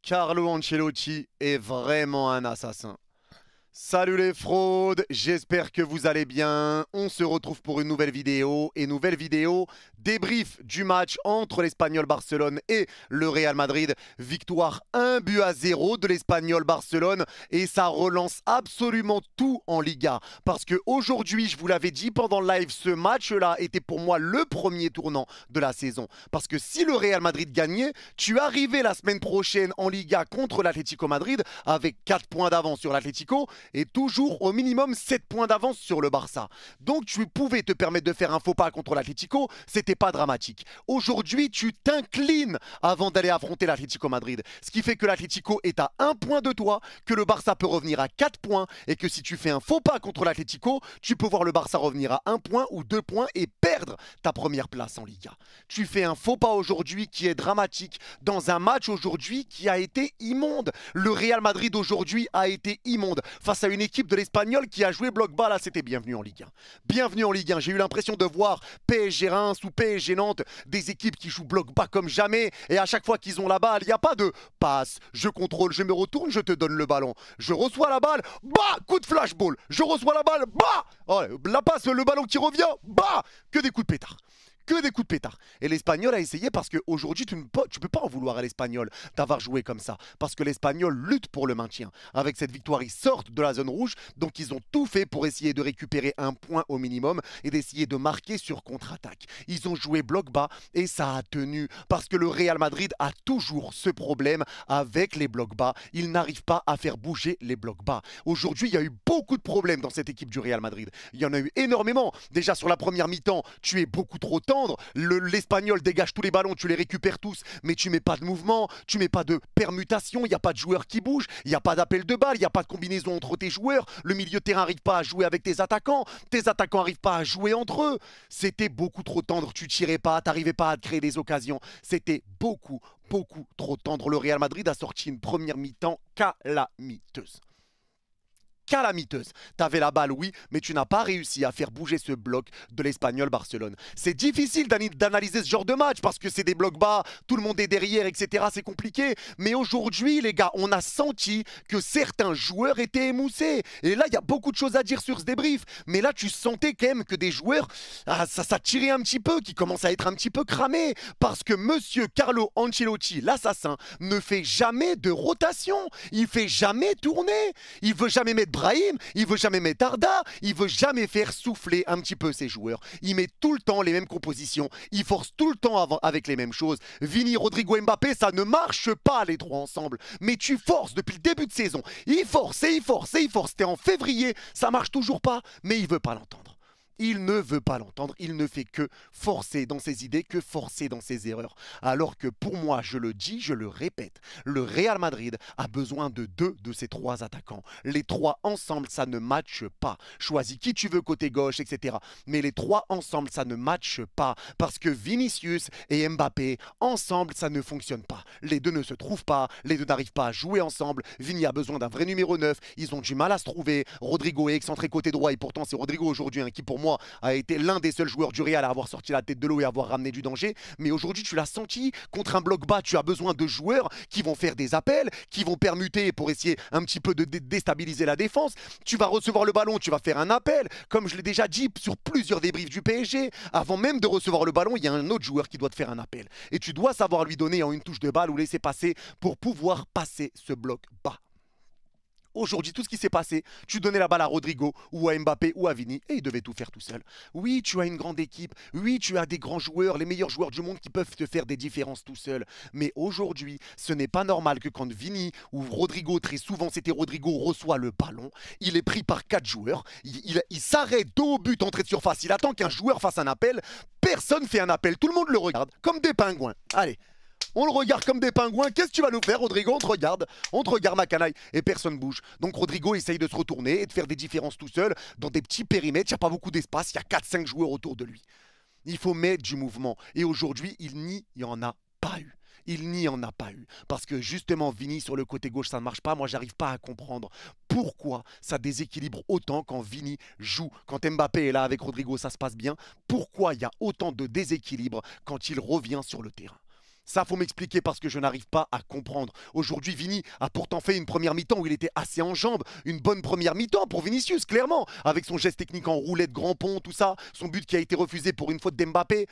Carlo Ancelotti est vraiment un assassin. Salut les fraudes, j'espère que vous allez bien. On se retrouve pour une nouvelle vidéo. Débrief du match entre l'Espagnol Barcelone et le Real Madrid. Victoire 1-0 de l'Espagnol Barcelone et ça relance absolument tout en Liga. Parce que aujourd'hui, je vous l'avais dit pendant le live, ce match-là était pour moi le premier tournant de la saison. Parce que si le Real Madrid gagnait, tu arrivais la semaine prochaine en Liga contre l'Atlético Madrid avec 4 points d'avance sur l'Atlético et toujours au minimum 7 points d'avance sur le Barça. Donc tu pouvais te permettre de faire un faux pas contre l'Atlético, c'était pas dramatique. Aujourd'hui, tu t'inclines avant d'aller affronter l'Atlético Madrid. Ce qui fait que l'Atlético est à 1 point de toi, que le Barça peut revenir à 4 points et que si tu fais un faux pas contre l'Atlético, tu peux voir le Barça revenir à 1 point ou 2 points et perdre ta première place en Liga. Tu fais un faux pas aujourd'hui qui est dramatique dans un match aujourd'hui qui a été immonde. Le Real Madrid aujourd'hui a été immonde face à une équipe de l'Espagnol qui a joué bloc bas. Là, c'était bienvenu en Ligue 1. Bienvenue en Ligue 1. J'ai eu l'impression de voir PSG Reims ou PSG Nantes, des équipes qui jouent bloc bas comme jamais. Et à chaque fois qu'ils ont la balle, il n'y a pas de passe, je contrôle, je me retourne, je te donne le ballon. Je reçois la balle, bah, coup de flashball. Je reçois la balle, bah, oh, la passe, le ballon qui revient, bah, que des coups de pétard. Que des coups de pétard. Et l'Espagnol a essayé parce qu'aujourd'hui, tu ne peux pas en vouloir à l'Espagnol d'avoir joué comme ça. Parce que l'Espagnol lutte pour le maintien. Avec cette victoire, ils sortent de la zone rouge. Donc, ils ont tout fait pour essayer de récupérer un point au minimum et d'essayer de marquer sur contre-attaque. Ils ont joué bloc bas et ça a tenu. Parce que le Real Madrid a toujours ce problème avec les blocs bas. Ils n'arrivent pas à faire bouger les blocs bas. Aujourd'hui, il y a eu beaucoup de problèmes dans cette équipe du Real Madrid. Il y en a eu énormément. Déjà, sur la première mi-temps, tu es beaucoup trop tendre. L'Espagnol dégage tous les ballons, tu les récupères tous, mais tu mets pas de mouvement, tu mets pas de permutation, il n'y a pas de joueur qui bouge, il n'y a pas d'appel de balle, il n'y a pas de combinaison entre tes joueurs, le milieu de terrain n'arrive pas à jouer avec tes attaquants n'arrivent pas à jouer entre eux. C'était beaucoup trop tendre, tu tirais pas, tu n'arrivais pas à te créer des occasions. C'était beaucoup trop tendre. Le Real Madrid a sorti une première mi-temps calamiteuse. Calamiteuse. T'avais la balle, oui, mais tu n'as pas réussi à faire bouger ce bloc de l'Espagnol Barcelone. C'est difficile d'analyser ce genre de match parce que c'est des blocs bas, tout le monde est derrière, etc. C'est compliqué. Mais aujourd'hui, les gars, on a senti que certains joueurs étaient émoussés. Et là, il y a beaucoup de choses à dire sur ce débrief. Mais là, tu sentais quand même que des joueurs, ça tirait un petit peu, qui commencent à être un petit peu cramés. Parce que monsieur Carlo Ancelotti, l'assassin, ne fait jamais de rotation. Il fait jamais tourner. Il veut jamais mettre Brahim, il veut jamais mettre Arda, il veut jamais faire souffler un petit peu ses joueurs. Il met tout le temps les mêmes compositions, il force tout le temps avec les mêmes choses. Vini, Rodrigo, Mbappé, ça ne marche pas les trois ensemble. Mais tu forces depuis le début de saison. Il force et il force et il force. T'es en février, ça marche toujours pas, mais il veut pas l'entendre. Il ne veut pas l'entendre, il ne fait que forcer dans ses idées, que forcer dans ses erreurs. Alors que pour moi, je le dis, je le répète, le Real Madrid a besoin de 2 de ses 3 attaquants. Les 3 ensemble, ça ne matche pas. Choisis qui tu veux côté gauche, etc. Mais les 3 ensemble, ça ne matche pas. Parce que Vinicius et Mbappé, ensemble, ça ne fonctionne pas. Les deux ne se trouvent pas, les deux n'arrivent pas à jouer ensemble. Vini a besoin d'un vrai numéro 9, ils ont du mal à se trouver. Rodrigo est excentré côté droit et pourtant c'est Rodrigo aujourd'hui qui pour moi a été l'un des seuls joueurs du Real à avoir sorti la tête de l'eau et à avoir ramené du danger. Mais aujourd'hui, tu l'as senti, contre un bloc bas, tu as besoin de joueurs qui vont faire des appels, qui vont permuter pour essayer un petit peu de déstabiliser la défense. Tu vas recevoir le ballon, tu vas faire un appel. Comme je l'ai déjà dit sur plusieurs débriefs du PSG, avant même de recevoir le ballon, il y a un autre joueur qui doit te faire un appel. Et tu dois savoir lui donner en une touche de balle ou laisser passer pour pouvoir passer ce bloc bas. Aujourd'hui, tout ce qui s'est passé, tu donnais la balle à Rodrigo ou à Mbappé ou à Vini et ils devaient tout faire tout seul. Oui, tu as une grande équipe. Oui, tu as des grands joueurs, les meilleurs joueurs du monde qui peuvent te faire des différences tout seul. Mais aujourd'hui, ce n'est pas normal que quand Vini ou Rodrigo, très souvent c'était Rodrigo, reçoit le ballon, il est pris par 4 joueurs, il s'arrête dos au but, entrée de surface, il attend qu'un joueur fasse un appel, personne fait un appel, tout le monde le regarde comme des pingouins. Allez. On le regarde comme des pingouins. Qu'est-ce que tu vas nous faire, Rodrigo? On te regarde, ma canaille. Et personne bouge. Donc Rodrigo essaye de se retourner et de faire des différences tout seul dans des petits périmètres. Il n'y a pas beaucoup d'espace. Il y a 4-5 joueurs autour de lui. Il faut mettre du mouvement. Et aujourd'hui, il n'y en a pas eu. Il n'y en a pas eu. Parce que justement, Vini sur le côté gauche, ça ne marche pas. Moi, j'arrive pas à comprendre pourquoi ça déséquilibre autant quand Vini joue. Quand Mbappé est là avec Rodrigo, ça se passe bien. Pourquoi il y a autant de déséquilibre quand il revient sur le terrain? Ça, faut m'expliquer parce que je n'arrive pas à comprendre. Aujourd'hui, Vini a pourtant fait une première mi-temps où il était assez en jambes. Une bonne première mi-temps pour Vinicius, clairement. Avec son geste technique en roulette, grand pont, tout ça. Son but qui a été refusé pour une faute d'Mbappé.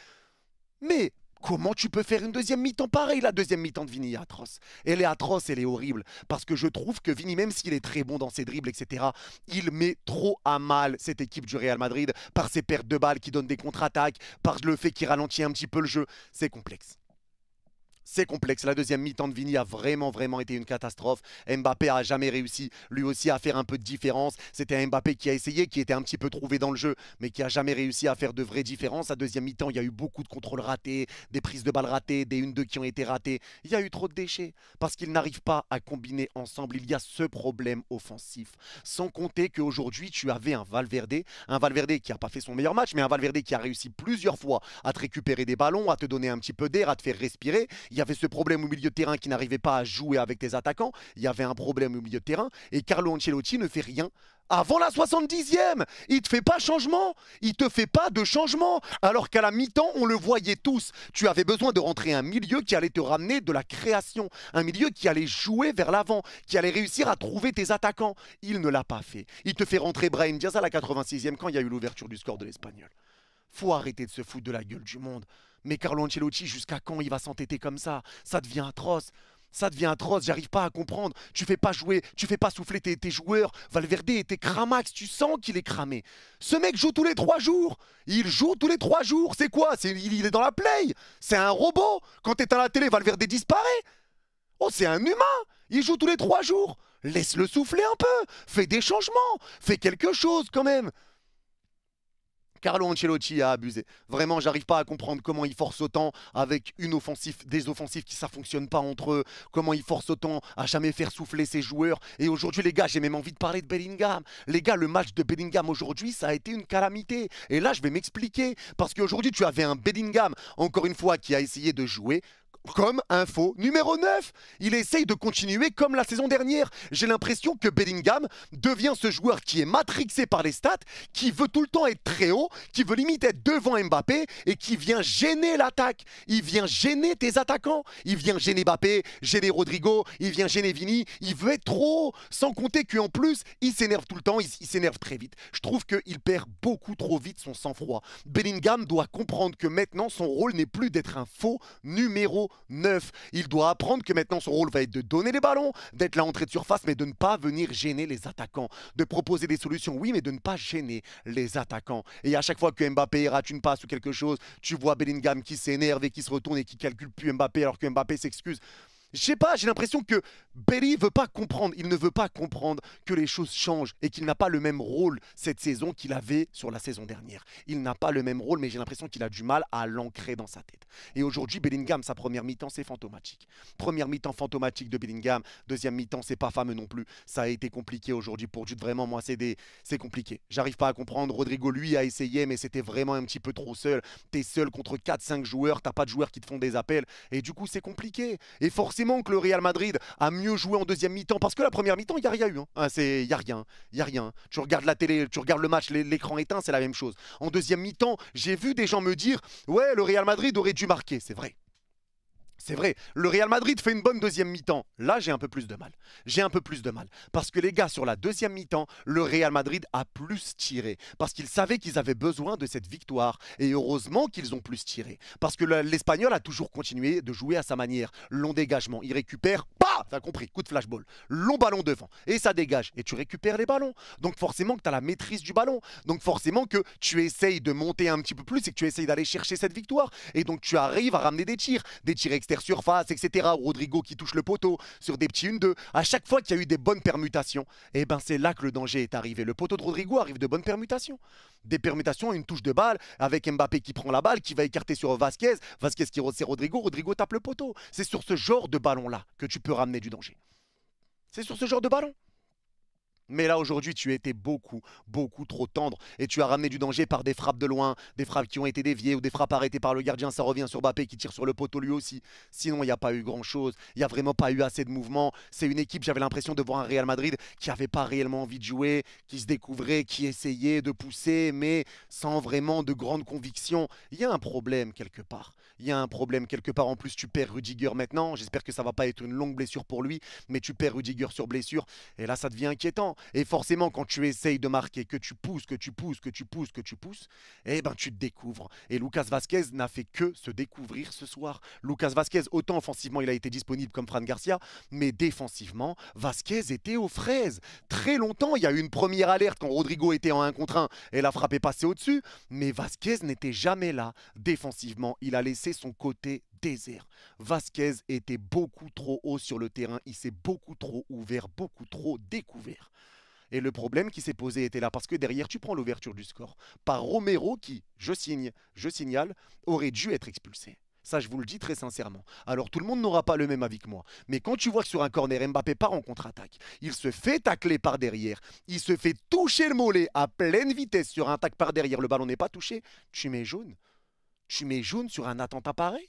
Mais comment tu peux faire une deuxième mi-temps pareille? La deuxième mi-temps de Vini est atroce. Elle est atroce, elle est horrible. Parce que je trouve que Vini, même s'il est très bon dans ses dribbles, etc., il met trop à mal cette équipe du Real Madrid par ses pertes de balles qui donnent des contre-attaques, par le fait qu'il ralentit un petit peu le jeu. C'est complexe. C'est complexe. La deuxième mi-temps de Vini a vraiment été une catastrophe. Mbappé a jamais réussi, lui aussi, à faire un peu de différence. C'était Mbappé qui a essayé, qui était un petit peu trouvé dans le jeu, mais qui a jamais réussi à faire de vraies différences. La deuxième mi-temps, il y a eu beaucoup de contrôles ratés, des prises de balles ratées, des 1-2 qui ont été ratées. Il y a eu trop de déchets parce qu'ils n'arrivent pas à combiner ensemble. Il y a ce problème offensif. Sans compter qu'aujourd'hui, tu avais un Valverde qui n'a pas fait son meilleur match, mais un Valverde qui a réussi plusieurs fois à te récupérer des ballons, à te donner un petit peu d'air, à te faire respirer. Il y avait ce problème au milieu de terrain qui n'arrivait pas à jouer avec tes attaquants. Il y avait un problème au milieu de terrain. Et Carlo Ancelotti ne fait rien. Avant la 70e, il te fait pas changement, il te fait pas de changement, alors qu'à la mi-temps, on le voyait tous. Tu avais besoin de rentrer un milieu qui allait te ramener de la création, un milieu qui allait jouer vers l'avant, qui allait réussir à trouver tes attaquants. Il ne l'a pas fait. Il te fait rentrer Brahim Diaz à la 86e quand il y a eu l'ouverture du score de l'Espagnol. Faut arrêter de se foutre de la gueule du monde. Mais Carlo Ancelotti, jusqu'à quand il va s'entêter comme ça? Ça devient atroce. Ça devient atroce, j'arrive pas à comprendre. Tu fais pas jouer, tu fais pas souffler tes joueurs. Valverde était cramax, tu sens qu'il est cramé. Ce mec joue tous les 3 jours. Il joue tous les 3 jours. C'est quoi? Il est dans la play. C'est un robot. Quand t'es à la télé, Valverde disparaît. Oh, c'est un humain. Il joue tous les 3 jours. Laisse-le souffler un peu. Fais des changements. Fais quelque chose quand même. Carlo Ancelotti a abusé. Vraiment, j'arrive pas à comprendre comment il force autant avec des offensifs qui ça fonctionne pas entre eux. Comment il force autant à jamais faire souffler ses joueurs. Et aujourd'hui, les gars, j'ai même envie de parler de Bellingham. Les gars, le match de Bellingham aujourd'hui, ça a été une calamité. Et là, je vais m'expliquer. Parce qu'aujourd'hui, tu avais un Bellingham, encore une fois, qui a essayé de jouer comme un faux numéro 9. Il essaye de continuer comme la saison dernière. J'ai l'impression que Bellingham devient ce joueur qui est matrixé par les stats, qui veut tout le temps être très haut, qui veut limite être devant Mbappé et qui vient gêner l'attaque. Il vient gêner tes attaquants. Il vient gêner Mbappé, gêner Rodrigo, il vient gêner Vini. Il veut être trop haut. Sans compter qu'en plus, il s'énerve tout le temps, il s'énerve très vite. Je trouve qu'il perd beaucoup trop vite son sang-froid. Bellingham doit comprendre que maintenant, son rôle n'est plus d'être un faux numéro 9. Il doit apprendre que maintenant son rôle va être de donner les ballons, d'être l'entrée de surface, mais de ne pas venir gêner les attaquants. De proposer des solutions, oui, mais de ne pas gêner les attaquants. Et à chaque fois que Mbappé rate une passe ou quelque chose, tu vois Bellingham qui s'énerve et qui se retourne et qui calcule plus Mbappé alors que Mbappé s'excuse. Je sais pas, j'ai l'impression que Belly veut pas comprendre, il ne veut pas comprendre que les choses changent et qu'il n'a pas le même rôle cette saison qu'il avait sur la saison dernière. Il n'a pas le même rôle, mais j'ai l'impression qu'il a du mal à l'ancrer dans sa tête. Et aujourd'hui, Bellingham, sa première mi-temps, c'est fantomatique. Première mi-temps fantomatique de Bellingham, deuxième mi-temps, c'est pas fameux non plus. Ça a été compliqué aujourd'hui pour Jude, vraiment, moi, c'est compliqué. J'arrive pas à comprendre. Rodrigo, lui, a essayé, mais c'était vraiment un petit peu trop seul. T'es seul contre 4-5 joueurs, t'as pas de joueurs qui te font des appels. Et du coup, c'est compliqué. Et forcément que le Real Madrid a mieux joué en deuxième mi-temps parce que la première mi-temps, il n'y a rien eu. Il n'y a rien. Il y a rien. Tu regardes la télé, tu regardes le match, l'écran éteint, c'est la même chose. En deuxième mi-temps, j'ai vu des gens me dire « Ouais, le Real Madrid aurait dû marquer. » C'est vrai. C'est vrai, le Real Madrid fait une bonne deuxième mi-temps. Là, j'ai un peu plus de mal. J'ai un peu plus de mal. Parce que les gars, sur la deuxième mi-temps, le Real Madrid a plus tiré. Parce qu'ils savaient qu'ils avaient besoin de cette victoire. Et heureusement qu'ils ont plus tiré. Parce que l'Espagnol a toujours continué de jouer à sa manière. Long dégagement. Il récupère, t'as compris, coup de flashball. Long ballon devant. Et ça dégage. Et tu récupères les ballons. Donc forcément que tu as la maîtrise du ballon. Donc forcément que tu essayes de monter un petit peu plus et que tu essayes d'aller chercher cette victoire. Et donc tu arrives à ramener des tirs extérieurs surface, etc. Rodrigo qui touche le poteau sur des petits 1-2. À chaque fois qu'il y a eu des bonnes permutations, et ben c'est là que le danger est arrivé. Le poteau de Rodrigo arrive de bonnes permutations. Des permutations, une touche de balle avec Mbappé qui prend la balle, qui va écarter sur Vasquez. Vasquez qui resserre Rodrigo. Rodrigo tape le poteau. C'est sur ce genre de ballon-là que tu peux ramener du danger. C'est sur ce genre de ballon. Mais là, aujourd'hui, tu étais beaucoup, beaucoup trop tendre. Et tu as ramené du danger par des frappes de loin, des frappes qui ont été déviées ou des frappes arrêtées par le gardien. Ça revient sur Mbappé qui tire sur le poteau lui aussi. Sinon, il n'y a pas eu grand-chose. Il n'y a vraiment pas eu assez de mouvement. C'est une équipe, j'avais l'impression de voir un Real Madrid qui n'avait pas réellement envie de jouer, qui se découvrait, qui essayait de pousser, mais sans vraiment de grande conviction. Il y a un problème quelque part. Il y a un problème quelque part. En plus, tu perds Rudiger maintenant. J'espère que ça va pas être une longue blessure pour lui, mais tu perds Rudiger sur blessure. Et là, ça devient inquiétant. Et forcément, quand tu essayes de marquer, que tu pousses, eh ben tu te découvres. Et Lucas Vazquez n'a fait que se découvrir ce soir. Lucas Vazquez, autant offensivement, il a été disponible comme Fran Garcia, mais défensivement, Vazquez était aux fraises. Très longtemps, il y a eu une première alerte quand Rodrigo était en 1 contre 1 et la frappe est passée au-dessus, mais Vazquez n'était jamais là. Défensivement, il a laissé son côté désert. Vazquez était beaucoup trop haut sur le terrain, il s'est beaucoup trop ouvert, beaucoup trop découvert. Et le problème qui s'est posé était là, parce que derrière, tu prends l'ouverture du score par Romero qui, je signale, aurait dû être expulsé. Ça, je vous le dis très sincèrement. Alors, tout le monde n'aura pas le même avis que moi. Mais quand tu vois que sur un corner, Mbappé part en contre-attaque, il se fait tacler par derrière, il se fait toucher le mollet à pleine vitesse sur un tac par derrière, le ballon n'est pas touché, tu mets jaune. Tu mets jaune sur un attentat pareil?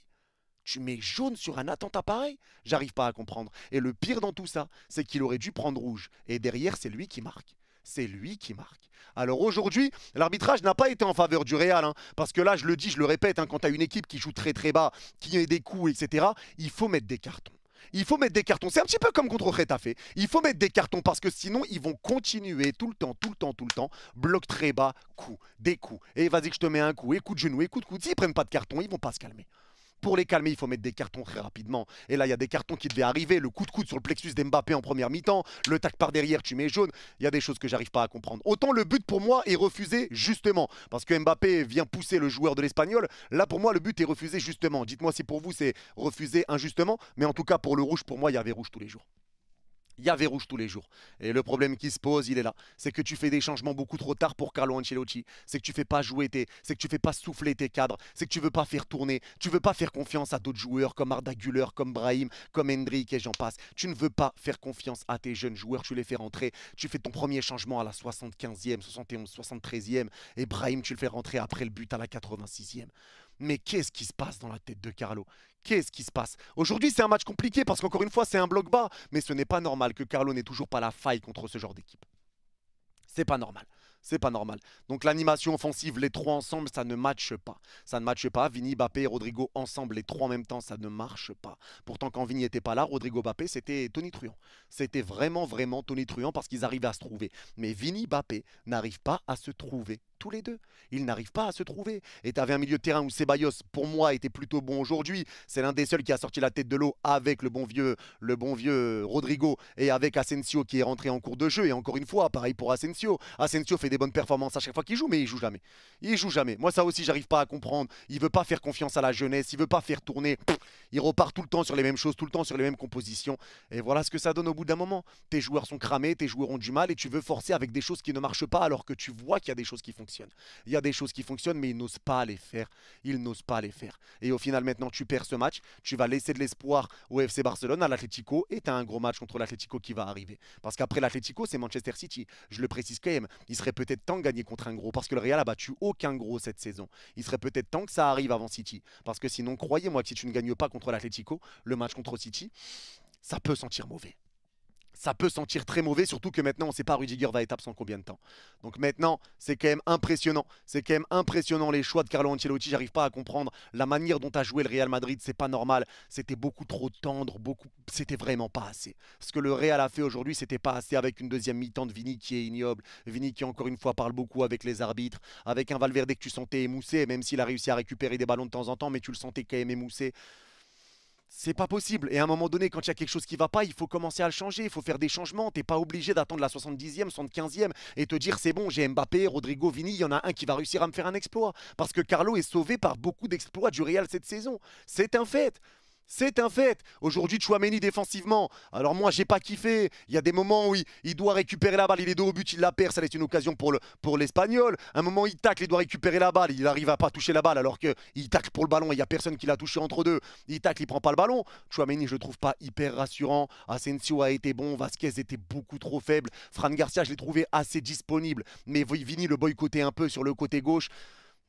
Tu mets jaune sur un attentat pareil? J'arrive pas à comprendre. Et le pire dans tout ça, c'est qu'il aurait dû prendre rouge. Et derrière, c'est lui qui marque. C'est lui qui marque. Alors aujourd'hui, l'arbitrage n'a pas été en faveur du Real. Parce que là, je le dis, je le répète, quand tu as une équipe qui joue très très bas, qui a des coups, etc., il faut mettre des cartons. Il faut mettre des cartons. C'est un petit peu comme contre Retafe. Il faut mettre des cartons parce que sinon, ils vont continuer tout le temps. Bloc très bas, coup, des coups. Et vas-y que je te mets un coup. Et coup de genou, et coup de coude. S'ils prennent pas de carton, ils vont pas se calmer. Pour les calmer, il faut mettre des cartons très rapidement. Et là, il y a des cartons qui devaient arriver. Le coup de coude sur le plexus d'Mbappé en première mi-temps. Le tac par derrière, tu mets jaune. Il y a des choses que j'arrive pas à comprendre. Autant le but pour moi est refusé justement. Parce que Mbappé vient pousser le joueur de l'Espagnol. Là, pour moi, le but est refusé justement. Dites-moi si pour vous, c'est refusé injustement. Mais en tout cas, pour le rouge, pour moi, il y avait rouge tous les jours. Il y avait rouge tous les jours. Et le problème qui se pose, il est là. C'est que tu fais des changements beaucoup trop tard pour Carlo Ancelotti. C'est que tu fais pas jouer c'est que tu fais pas souffler tes cadres. C'est que tu veux pas faire tourner. Tu veux pas faire confiance à d'autres joueurs comme Arda Güler, comme Brahim, comme Hendrik et j'en passe. Tu ne veux pas faire confiance à tes jeunes joueurs. Tu les fais rentrer. Tu fais ton premier changement à la 75e, 71, 73e. Et Brahim, tu le fais rentrer après le but à la 86e. Mais qu'est-ce qui se passe dans la tête de Carlo? Qu'est-ce qui se passe? Aujourd'hui, c'est un match compliqué parce qu'encore une fois, c'est un bloc bas. Mais ce n'est pas normal que Carlo n'ait toujours pas la faille contre ce genre d'équipe. C'est pas normal. C'est pas normal. Donc l'animation offensive, les trois ensemble, ça ne matche pas. Ça ne matche pas. Vini, Mbappé et Rodrigo ensemble, les trois en même temps, ça ne marche pas. Pourtant, quand Vini n'était pas là, Rodrigo, Mbappé, c'était tonitruant. C'était vraiment, vraiment tonitruant parce qu'ils arrivaient à se trouver. Mais Vini, Mbappé n'arrivent pas à se trouver. Tous les deux, ils n'arrivent pas à se trouver. Et tu avais un milieu de terrain où Ceballos, pour moi, était plutôt bon aujourd'hui. C'est l'un des seuls qui a sorti la tête de l'eau avec le bon vieux Rodrigo et avec Asensio qui est rentré en cours de jeu. Et encore une fois, pareil pour Asensio. Asensio fait des bonnes performances à chaque fois qu'il joue, mais il joue jamais. Il joue jamais. Moi, ça aussi, j'arrive pas à comprendre. Il veut pas faire confiance à la jeunesse. Il veut pas faire tourner. Il repart tout le temps sur les mêmes choses, tout le temps sur les mêmes compositions. Et voilà ce que ça donne au bout d'un moment. Tes joueurs sont cramés, tes joueurs ont du mal et tu veux forcer avec des choses qui ne marchent pas alors que tu vois qu'il y a des choses qui fonctionnent. Il y a des choses qui fonctionnent, mais ils n'osent pas les faire. Ils n'osent pas les faire. Et au final, maintenant, tu perds ce match. Tu vas laisser de l'espoir au FC Barcelone, à l'Atlético, et tu as un gros match contre l'Atlético qui va arriver. Parce qu'après l'Atlético, c'est Manchester City. Je le précise quand même. Il serait peut-être temps de gagner contre un gros, parce que le Real a battu aucun gros cette saison. Il serait peut-être temps que ça arrive avant City. Parce que sinon, croyez-moi que si tu ne gagnes pas contre l'Atlético, le match contre City, ça peut sentir mauvais. Ça peut sentir très mauvais, surtout que maintenant, on ne sait pas Rudiger va être absent combien de temps. Donc maintenant, c'est quand même impressionnant. C'est quand même impressionnant les choix de Carlo Ancelotti. J'arrive pas à comprendre la manière dont a joué le Real Madrid. C'est pas normal. C'était beaucoup trop tendre. C'était vraiment pas assez. Ce que le Real a fait aujourd'hui, c'était pas assez avec une deuxième mi-temps de Vini qui est ignoble. Vini qui, encore une fois, parle beaucoup avec les arbitres. Avec un Valverde que tu sentais émoussé, même s'il a réussi à récupérer des ballons de temps en temps, mais tu le sentais quand même émoussé. C'est pas possible. Et à un moment donné, quand il y a quelque chose qui va pas, il faut commencer à le changer. Il faut faire des changements. T'es pas obligé d'attendre la 70e, 75e et te dire c'est bon, j'ai Mbappé, Rodrigo, Vini, il y en a un qui va réussir à me faire un exploit. Parce que Carlo est sauvé par beaucoup d'exploits du Real cette saison. C'est un fait. C'est un fait. Aujourd'hui, Tchouaméni défensivement. Alors moi, j'ai pas kiffé. Il y a des moments où il doit récupérer la balle, il est dos au but, il la perd, ça laisse une occasion pour l'Espagnol. Un moment, il tacle, il doit récupérer la balle, il arrive à pas toucher la balle alors qu'il tacle pour le ballon, il y a personne qui l'a touché entre deux. Il tacle, il prend pas le ballon. Tchouaméni, je le trouve pas hyper rassurant. Asensio a été bon, Vasquez était beaucoup trop faible. Fran Garcia, je l'ai trouvé assez disponible, mais Vini le boycottait un peu sur le côté gauche.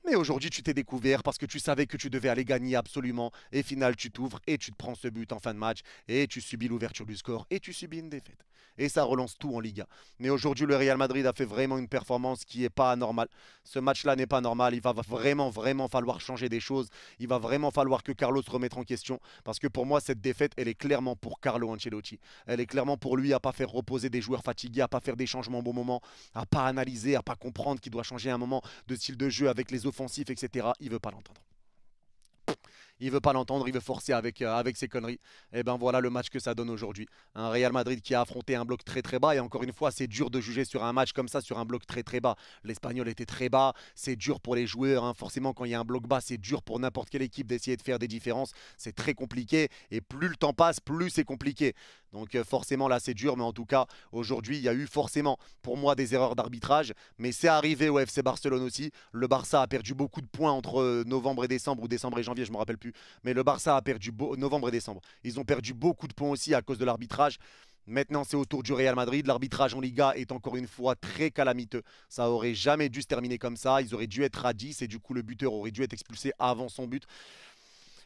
Mais aujourd'hui, tu t'es découvert parce que tu savais que tu devais aller gagner absolument. Et final, tu t'ouvres et tu te prends ce but en fin de match. Et tu subis l'ouverture du score et tu subis une défaite. Et ça relance tout en Liga. Mais aujourd'hui, le Real Madrid a fait vraiment une performance qui n'est pas normale. Ce match-là n'est pas normal. Il va vraiment, vraiment falloir changer des choses. Il va vraiment falloir que Carlos se remette en question. Parce que pour moi, cette défaite, elle est clairement pour Carlo Ancelotti. Elle est clairement pour lui à ne pas faire reposer des joueurs fatigués, à ne pas faire des changements au bon moment, à ne pas analyser, à ne pas comprendre qu'il doit changer un moment de style de jeu avec les offensifs, etc. Il veut pas l'entendre. Il veut pas l'entendre, il veut forcer avec ses conneries. Et ben voilà le match que ça donne aujourd'hui. Un Real Madrid qui a affronté un bloc très très bas. Et encore une fois, c'est dur de juger sur un match comme ça, sur un bloc très très bas. L'Espagnol était très bas, c'est dur pour les joueurs. Hein. Forcément, quand il y a un bloc bas, c'est dur pour n'importe quelle équipe d'essayer de faire des différences. C'est très compliqué. Et plus le temps passe, plus c'est compliqué. Donc forcément là c'est dur, mais en tout cas aujourd'hui il y a eu forcément pour moi des erreurs d'arbitrage, mais c'est arrivé au FC Barcelone aussi. Le Barça a perdu beaucoup de points entre novembre et décembre, ou décembre et janvier, je ne me rappelle plus, mais le Barça a perdu novembre et décembre. Ils ont perdu beaucoup de points aussi à cause de l'arbitrage. Maintenant, c'est au tour du Real Madrid. L'arbitrage en Liga est encore une fois très calamiteux. Ça aurait jamais dû se terminer comme ça. Ils auraient dû être à 10 et du coup le buteur aurait dû être expulsé avant son but.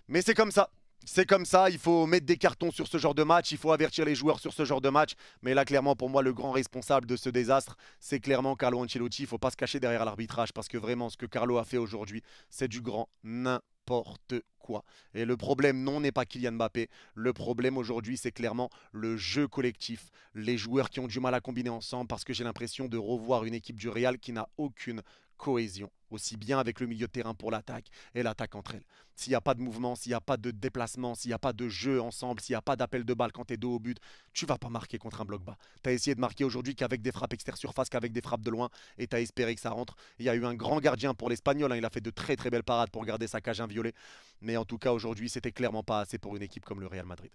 Mais c'est comme ça. C'est comme ça, il faut mettre des cartons sur ce genre de match, il faut avertir les joueurs sur ce genre de match. Mais là, clairement, pour moi, le grand responsable de ce désastre, c'est clairement Carlo Ancelotti. Il ne faut pas se cacher derrière l'arbitrage parce que vraiment, ce que Carlo a fait aujourd'hui, c'est du grand n'importe quoi. Et le problème, non, n'est pas Kylian Mbappé. Le problème aujourd'hui, c'est clairement le jeu collectif. Les joueurs qui ont du mal à combiner ensemble parce que j'ai l'impression de revoir une équipe du Real qui n'a aucune cohésion, aussi bien avec le milieu de terrain pour l'attaque et l'attaque entre elles. S'il n'y a pas de mouvement, s'il n'y a pas de déplacement, s'il n'y a pas de jeu ensemble, s'il n'y a pas d'appel de balle quand tu es dos au but, tu ne vas pas marquer contre un bloc bas. Tu as essayé de marquer aujourd'hui qu'avec des frappes extérieures-surface, qu'avec des frappes de loin, et tu as espéré que ça rentre. Il y a eu un grand gardien pour l'Espagnol, hein, il a fait de très très belles parades pour garder sa cage inviolée. Mais en tout cas, aujourd'hui, c'était clairement pas assez pour une équipe comme le Real Madrid.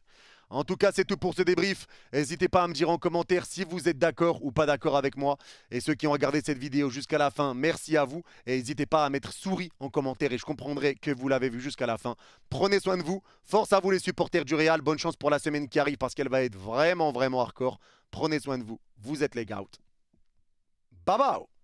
En tout cas, c'est tout pour ce débrief. N'hésitez pas à me dire en commentaire si vous êtes d'accord ou pas d'accord avec moi. Et ceux qui ont regardé cette vidéo jusqu'à la fin, merci à vous. Et n'hésitez pas à mettre souris en commentaire et je comprendrai que vous l'avez vu jusqu'à la fin. Prenez soin de vous. Force à vous les supporters du Real. Bonne chance pour la semaine qui arrive parce qu'elle va être vraiment, vraiment hardcore. Prenez soin de vous. Vous êtes les gouts. Bye bye.